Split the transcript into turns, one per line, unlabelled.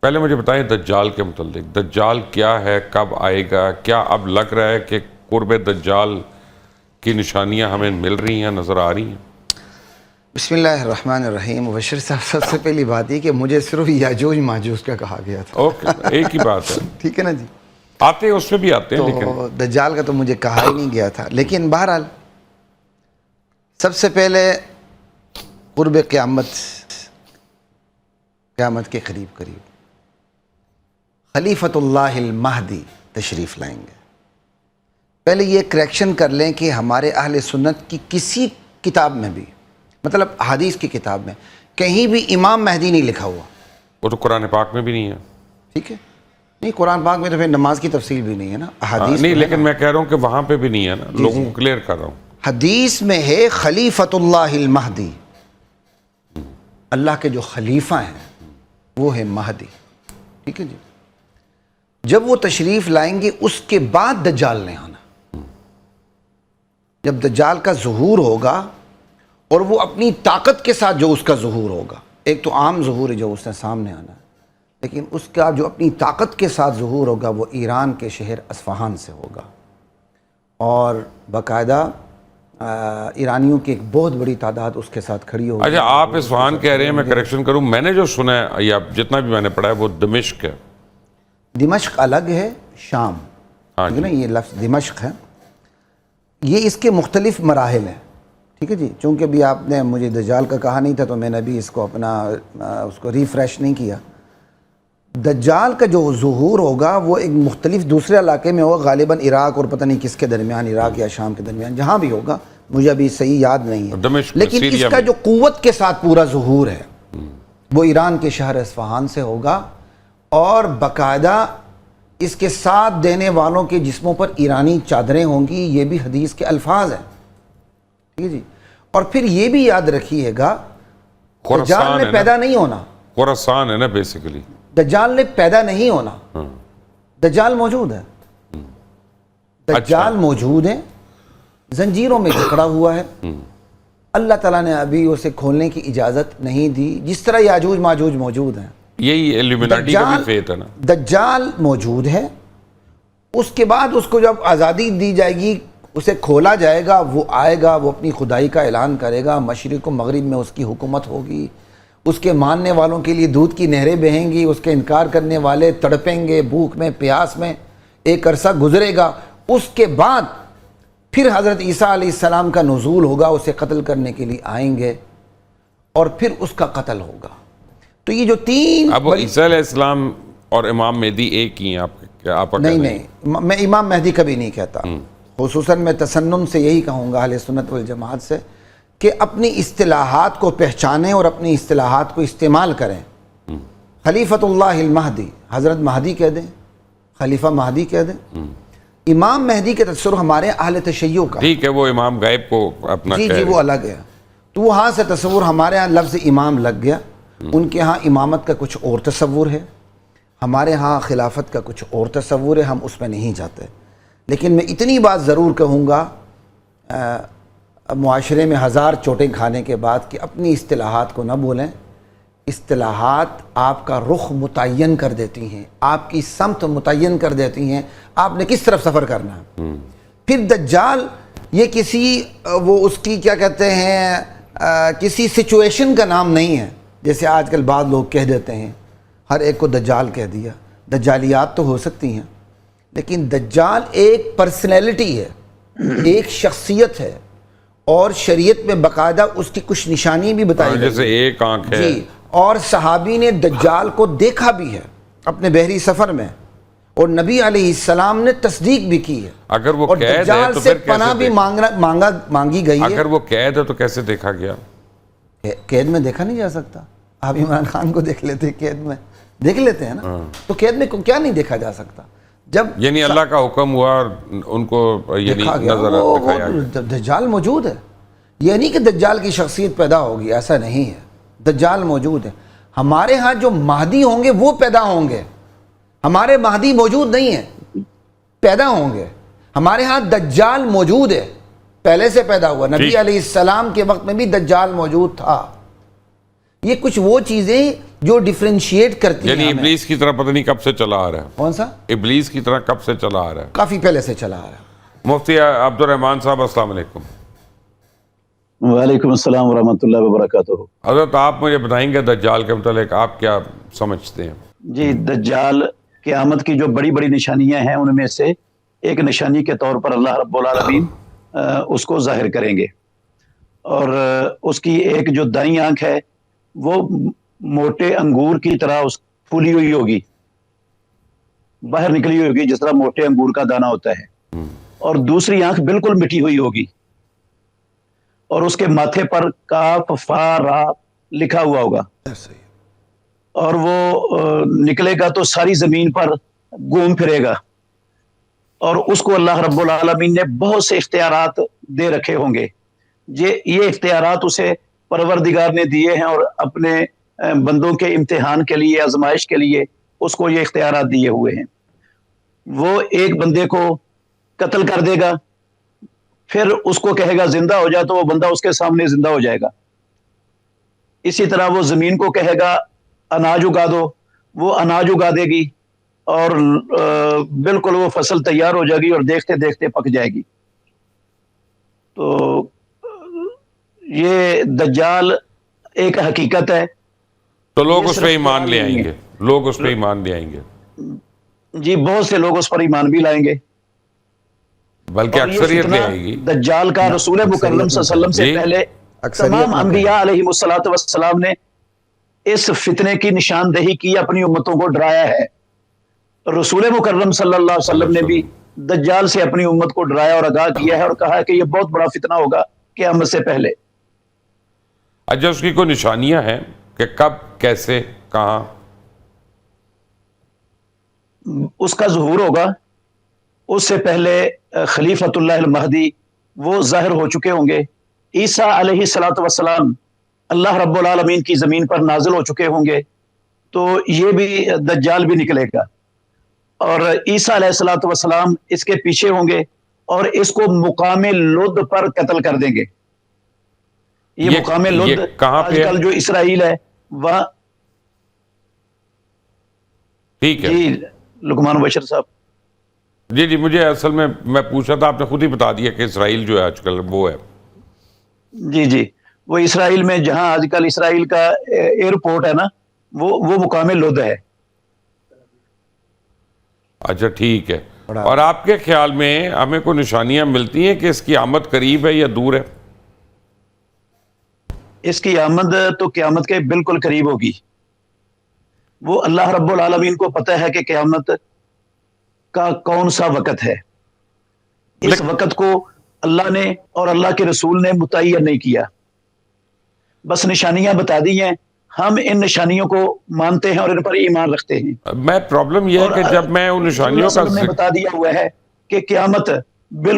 پہلے مجھے بتائیں دجال کے متعلق، دجال کیا ہے، کب آئے گا؟ کیا اب لگ رہا ہے کہ قرب دجال کی نشانیاں ہمیں مل رہی ہیں، نظر آ رہی ہیں؟
بسم اللہ الرحمن الرحیم۔ مبشر صاحب، سب سے پہلی بات یہ کہ مجھے صرف یاجوج ماجوج کا کہا گیا تھا۔
اوکے، ایک ہی بات ہے،
ٹھیک ہے نا جی؟
آتے ہیں اس میں بھی آتے ہیں، لیکن
تو دجال کا تو مجھے کہا ہی نہیں گیا تھا۔ لیکن بہرحال سب سے پہلے قرب قیامت کے قریب خلیفۃ اللہ المہدی تشریف لائیں گے۔ پہلے یہ کریکشن کر لیں کہ ہمارے اہل سنت کی کسی کتاب میں بھی، مطلب حدیث کی کتاب میں کہیں بھی امام مہدی نہیں لکھا ہوا۔
وہ تو قرآن پاک میں بھی نہیں ہے،
ٹھیک ہے؟ نہیں، قرآن پاک میں تو پھر نماز کی تفصیل بھی نہیں ہے نا، حدیث
نہیں، لیکن میں کہہ رہا ہوں کہ وہاں پہ بھی نہیں ہے نا، لوگوں کو کلیئر کر رہا ہوں۔
حدیث میں ہے خلیفۃ اللہ المہدی، اللہ کے جو خلیفہ ہیں وہ ہے مہدی، ٹھیک ہے جی؟ جب وہ تشریف لائیں گے اس کے بعد دجال نے آنا۔ جب دجال کا ظہور ہوگا اور وہ اپنی طاقت کے ساتھ جو اس کا ظہور ہوگا، ایک تو عام ظہور ہے جو اس نے سامنے آنا ہے، لیکن اس کا جو اپنی طاقت کے ساتھ ظہور ہوگا وہ ایران کے شہر اصفہان سے ہوگا، اور باقاعدہ ایرانیوں کی ایک بہت بڑی تعداد اس کے ساتھ کھڑی ہوگی۔
اچھا، آپ اصفہان کہہ رہے ہیں، میں کریکشن کروں، میں نے جو سنا ہے یا جتنا بھی میں نے پڑھا ہے وہ دمشق ہے۔
دمشق الگ ہے، شام، ٹھیک ہے نا؟ یہ لفظ دمشق ہے، یہ اس کے مختلف مراحل ہیں، ٹھیک ہے جی؟ چونکہ بھی آپ نے مجھے دجال کا کہا نہیں تھا تو میں نے بھی اس کو اس کو ریفریش نہیں کیا۔ دجال کا جو ظہور ہوگا وہ ایک مختلف دوسرے علاقے میں ہوگا، غالباً عراق اور پتہ نہیں کس کے درمیان، عراق یا شام کے درمیان، جہاں بھی ہوگا مجھے ابھی صحیح یاد نہیں ہے، لیکن اس کا جو قوت کے ساتھ پورا ظہور ہے وہ ایران کے شہر اصفہان سے ہوگا، اور باقاعدہ اس کے ساتھ دینے والوں کے جسموں پر ایرانی چادریں ہوں گی۔ یہ بھی حدیث کے الفاظ ہیں، ٹھیک ہے جی؟ اور پھر یہ بھی یاد رکھیے گا، دجال نے پیدا نہیں ہونا،
خراسان ہے نا بیسیکلی،
دجال نے پیدا نہیں ہونا، دجال موجود ہے، دجال موجود ہے، زنجیروں میں جکڑا ہوا ہے، اللہ تعالیٰ نے ابھی اسے کھولنے کی اجازت نہیں دی، جس طرح یاجوج ماجوج موجود ہیں۔
یہی ایلیمناٹی کا بھی فیت ہے نا۔
دجال موجود ہے، اس کے بعد اس کو جب آزادی دی جائے گی، اسے کھولا جائے گا، وہ آئے گا، وہ اپنی خدائی کا اعلان کرے گا، مشرق و مغرب میں اس کی حکومت ہوگی، اس کے ماننے والوں کے لیے دودھ کی نہریں بہیں گی، اس کے انکار کرنے والے تڑپیں گے بھوک میں پیاس میں، ایک عرصہ گزرے گا، اس کے بعد پھر حضرت عیسیٰ علیہ السلام کا نزول ہوگا، اسے قتل کرنے کے لیے آئیں گے اور پھر اس کا قتل ہوگا۔ تو یہ جو تین،
اب عیسیٰ علیہ السلام اور امام مہدی ایک ہی ہیں؟ آپ
نہیں، میں امام مہدی کبھی نہیں کہتا، خصوصاً میں تسنن سے یہی کہوں گا اہل سنت والجماعت سے کہ اپنی اصطلاحات کو پہچانیں اور اپنی اصطلاحات کو استعمال کریں۔ خلیفۃ اللہ المہدی، حضرت مہدی کہہ دیں، خلیفہ مہدی کہہ دیں۔ امام مہدی کے تصور ہمارے اہل تشیع کا،
ٹھیک ہے، وہ امام غیب کو اپنا
جی وہ الگ ہے، تو وہاں سے تصور، ہمارے ہاں لفظ امام لگ گیا، ان کے ہاں امامت کا کچھ اور تصور ہے، ہمارے ہاں خلافت کا کچھ اور تصور ہے، ہم اس میں نہیں جاتے۔ لیکن میں اتنی بات ضرور کہوں گا معاشرے میں ہزار چوٹیں کھانے کے بعد کہ اپنی اصطلاحات کو نہ بولیں۔ اصطلاحات آپ کا رخ متعین کر دیتی ہیں، آپ کی سمت متعین کر دیتی ہیں، آپ نے کس طرف سفر کرنا ہے۔ پھر دجال یہ کسی وہ اس کی کیا کہتے ہیں کسی سچویشن کا نام نہیں ہے، جیسے آج کل بعض لوگ کہہ دیتے ہیں، ہر ایک کو دجال کہہ دیا۔ دجالیات تو ہو سکتی ہیں، لیکن دجال ایک پرسنالٹی ہے، ایک شخصیت ہے، اور شریعت میں باقاعدہ اس کی کچھ نشانی بھی بتائی گئی،
جیسے ایک آنکھ ہے
جی، اور صحابی نے دجال کو دیکھا بھی ہے اپنے بحری سفر میں، اور نبی علیہ السلام نے تصدیق بھی کی ہے۔
اگر وہ
اور
قید ہے
دجال
تو
سے
پھر
پناہ بھی مانگی گئی ہے۔
اگر وہ قید ہے تو کیسے دیکھا گیا؟
قید میں دیکھا نہیں جا سکتا، آپ عمران خان کو دیکھ لیتے، قید میں دیکھ لیتے ہیں نا، تو قید میں کیا نہیں دیکھا جا سکتا؟ جب
یعنی اللہ کا حکم ہوا اور ان کو یعنی نظر دکھایا گیا۔
دجال موجود ہے، یہ نہیں کہ دجال کی شخصیت پیدا ہوگی، ایسا نہیں ہے، دجال موجود ہے۔ ہمارے ہاں جو مہدی ہوں گے وہ پیدا ہوں گے، ہمارے مہدی موجود نہیں ہیں، پیدا ہوں گے۔ ہمارے ہاں دجال موجود ہے، پہلے سے پیدا ہوا، نبی علیہ السلام کے وقت میں بھی دجال موجود تھا۔ یہ کچھ وہ چیزیں جو ڈفرینشیٹ کرتی
یعنی
ہیں ہمیں.
ابلیس کی طرح پتہ نہیں کب سے چلا آ رہا ہے.
کون سا؟
ابلیس کی طرح کب سے چلا آ رہا ہے.
کافی پہلے سے چلا آ رہا ہے.
مفتی عبد الرحمان صاحب السلام علیکم.
وعلیکم السلام ورحمۃ اللہ وبرکاتہ.
حضرت آپ مجھے بتائیں گے دجال کے متعلق آپ کیا سمجھتے ہیں؟
جی، دجال قیامت کی جو بڑی بڑی نشانیاں ہیں ان میں سے ایک نشانی کے طور پر اللہ رب العالمین اس کو ظاہر کریں گے. اور اس کی ایک جو دائیں آنکھ ہے وہ موٹے انگور کی طرح پھولی ہوئی ہوگی، باہر نکلی ہوئی ہوگی جس طرح موٹے انگور کا دانہ ہوتا ہے. اور دوسری آنکھ بالکل مٹی ہوئی ہوگی اور اس کے ماتھے پر کاف فا را لکھا ہوا ہوگا. اور وہ نکلے گا تو ساری زمین پر گھوم پھرے گا. اور اس کو اللہ رب العالمین نے بہت سے اختیارات دے رکھے ہوں گے. یہ اختیارات اسے پروردگار نے دیے ہیں اور اپنے بندوں کے امتحان کے لیے، آزمائش کے لیے اس کو یہ اختیارات دیے ہوئے ہیں. وہ ایک بندے کو قتل کر دے گا، پھر اس کو کہے گا زندہ ہو جا، تو وہ بندہ اس کے سامنے زندہ ہو جائے گا. اسی طرح وہ زمین کو کہے گا اناج اگا دو، وہ اناج اگا دے گی اور بالکل وہ فصل تیار ہو جائے گی اور دیکھتے دیکھتے پک جائے گی. تو یہ دجال ایک حقیقت ہے.
تو لوگ اس پہ ایمان لے آئیں گے، لوگ اس پہ ایمان لے آئیں گے.
جی، بہت سے لوگ اس پر ایمان بھی لائیں گے،
بلکہ اکثریت لے آئے گی.
دجال کا رسول مکرم صلی اللہ علیہ وسلم سے پہلے تمام انبیاء علیہ السلام نے اس فتنے کی نشاندہی کی، اپنی امتوں کو ڈرایا ہے. رسول مکرم صلی اللہ علیہ وسلم نے بھی دجال سے اپنی امت کو ڈرایا اور آگاہ کیا ہے اور کہا کہ یہ بہت بڑا فتنہ ہوگا قیامت سے پہلے.
اچھا، اس کی کوئی نشانیاں ہیں کہ کب، کیسے، کہاں؟
اس کا ظہور ہوگا. اس سے پہلے خلیفۃ اللہ المہدی وہ ظاہر ہو چکے ہوں گے. عیسیٰ علیہ السلام اللہ رب العالمین کی زمین پر نازل ہو چکے ہوں گے. تو یہ بھی دجال بھی نکلے گا اور عیسیٰ علیہ السلام اس کے پیچھے ہوں گے اور اس کو مقام لد پر قتل کر دیں گے. یہ مقام لد
کہاں
آج
پہ
کل جو اسرائیل ہے وہاں.
ٹھیک ہے
جی لقمان بشر صاحب.
جی مجھے اصل میں پوچھا تھا، آپ نے خود ہی بتا دیا کہ اسرائیل جو ہے آج کل وہ ہے.
جی وہ اسرائیل میں جہاں آج کل اسرائیل کا ایئرپورٹ ہے نا، وہ مقام لد ہے.
اچھا ٹھیک ہے. اور آپ کے خیال میں ہمیں کوئی نشانیاں ملتی ہیں کہ اس کی آمد قریب ہے یا دور ہے؟
اس کی آمد تو قیامت کے بالکل قریب ہوگی. وہ اللہ رب العالمین کو پتہ ہے کہ قیامت کا کون سا وقت ہے. اس وقت کو اللہ نے اور اللہ کے رسول نے متعین نہیں کیا، بس نشانیاں بتا دی ہیں. ہم ان نشانیوں کو مانتے ہیں اور ان پر ایمان رکھتے ہیں.
میں پرابلم یہ ہے کہ جب میں ان نشانیوں کا
نے بتا دیا ہوا ہے کہ قیامت بالکل